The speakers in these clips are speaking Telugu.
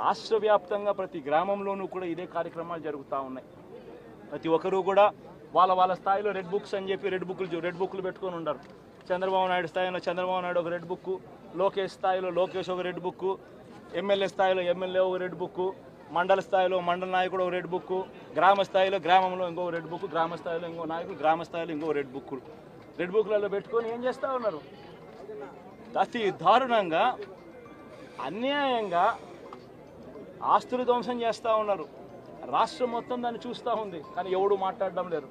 రాష్ట్ర వ్యాప్తంగా ప్రతి గ్రామంలోనూ కూడా ఇదే కార్యక్రమాలు జరుగుతూ ఉన్నాయి. ప్రతి ఒక్కరూ కూడా వాళ్ళ స్థాయిలో రెడ్ బుక్స్ అని చెప్పి రెడ్ బుక్లు పెట్టుకొని ఉంటారు. చంద్రబాబు నాయుడు స్థాయిలో చంద్రబాబు నాయుడు ఒక రెడ్ బుక్, లోకేష్ స్థాయిలో లోకేష్ ఒక రెడ్ బుక్, ఎమ్మెల్యే స్థాయిలో ఎమ్మెల్యే ఒక రెడ్ బుక్, మండల స్థాయిలో మండల నాయకుడు ఒక రెడ్ బుక్, గ్రామ స్థాయిలో గ్రామంలో ఇంకో రెడ్ బుక్, గ్రామ స్థాయిలో ఇంకో నాయకుడు గ్రామ స్థాయిలో ఇంకో రెడ్ బుక్లలో పెట్టుకొని ఏం చేస్తూ ఉన్నారు? అతి దారుణంగా అన్యాయంగా ఆస్తులు ధ్వంసం చేస్తూ ఉన్నారు. రాష్ట్రం మొత్తం దాన్ని చూస్తూ ఉంది, కానీ ఎవడు మాట్లాడడం లేదు.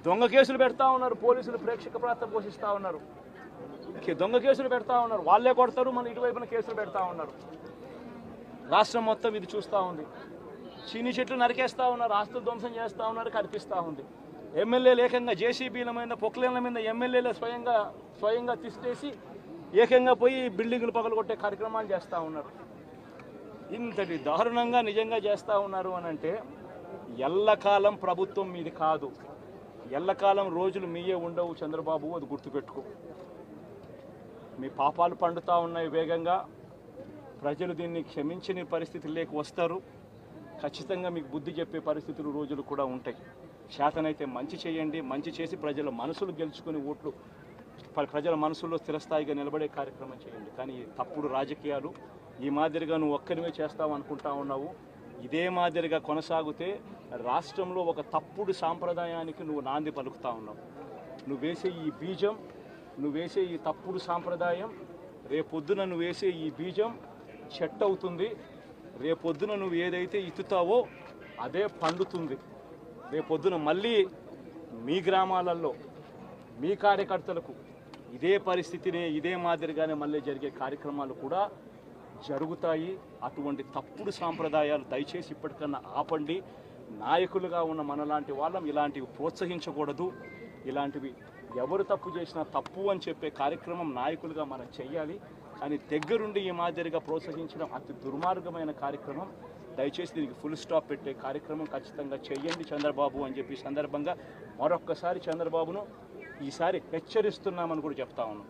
దొంగ కేసులు పెడతా ఉన్నారు, పోలీసులు ప్రేక్షక పాత్ర పోషిస్తూ ఉన్నారు. దొంగ కేసులు పెడతా ఉన్నారు, వాళ్ళే కొడతారు, మన ఇటువైపున కేసులు పెడతా ఉన్నారు. రాష్ట్రం మొత్తం ఇది చూస్తూ ఉంది. చీని చెట్లు నరికేస్తూ ఉన్నారు, ఆస్తులు ధ్వంసం చేస్తూ ఉన్నారు, కనిపిస్తూ ఉంది. ఎమ్మెల్యేలు ఏకంగా జేసీబీల మీద పొక్లేన్ల మీద ఎమ్మెల్యేలు స్వయంగా తిష్టేసి ఏకంగా పోయి బిల్డింగులు పగలగొట్టే కార్యక్రమాలు చేస్తూ ఉన్నారు. ఇంతటి దారుణంగా నిజంగా చేస్తూ ఉన్నారు అని అంటే ఎల్లకాలం ప్రభుత్వం మీది కాదు, ఎల్లకాలం రోజులు మీయే ఉండవు చంద్రబాబు, అది గుర్తుపెట్టుకో. మీ పాపాలు పండుతూ ఉన్నాయి వేగంగా. ప్రజలు దీన్ని క్షమించని పరిస్థితుల్లోకి వస్తారు. ఖచ్చితంగా మీకు బుద్ధి చెప్పే పరిస్థితులు రోజులు కూడా ఉంటాయి. శాతనైతే మంచి చేయండి, మంచి చేసి ప్రజల మనసులు గెలుచుకుని ఓట్లు ప్రజల మనసుల్లో స్థిరస్థాయిగా నిలబడే కార్యక్రమం చేయండి. కానీ తప్పుడు రాజకీయాలు ఈ మాదిరిగా నువ్వు ఒక్కరివే చేస్తావు అనుకుంటా ఉన్నావు. ఇదే మాదిరిగా కొనసాగితే రాష్ట్రంలో ఒక తప్పుడు సాంప్రదాయానికి నువ్వు నాంది పలుకుతా ఉన్నావు. నువ్వు వేసే ఈ బీజం, నువ్వు వేసే ఈ తప్పుడు సాంప్రదాయం, రేపొద్దున నువ్వు వేసే ఈ బీజం చెట్టు అవుతుంది. రేపొద్దున నువ్వు ఏదైతే ఇత్తుతావో అదే పండుతుంది. రేపొద్దున మళ్ళీ మీ గ్రామాలలో మీ కార్యకర్తలకు ఇదే పరిస్థితినే ఇదే మాదిరిగానే మళ్ళీ జరిగే కార్యక్రమాలు కూడా జరుగుతాయి. అటువంటి తప్పుడు సాంప్రదాయాలు దయచేసి ఇప్పటికన్నా ఆపండి. నాయకులుగా ఉన్న మనలాంటి వాళ్ళం ఇలాంటివి ప్రోత్సహించకూడదు. ఇలాంటివి ఎవరు తప్పు చేసినా తప్పు అని చెప్పే కార్యక్రమం నాయకులుగా మనం చెయ్యాలి. కానీ దగ్గరుండి ఈ మాదిరిగా ప్రోత్సహించడం అతి దుర్మార్గమైన కార్యక్రమం. దయచేసి దీనికి ఫుల్ స్టాప్ పెట్టే కార్యక్రమం ఖచ్చితంగా చెయ్యండి చంద్రబాబు అని చెప్పి సందర్భంగా మరొక్కసారి చంద్రబాబును ఈసారి హెచ్చరిస్తున్నామని కూడా చెప్తా ఉన్నాం.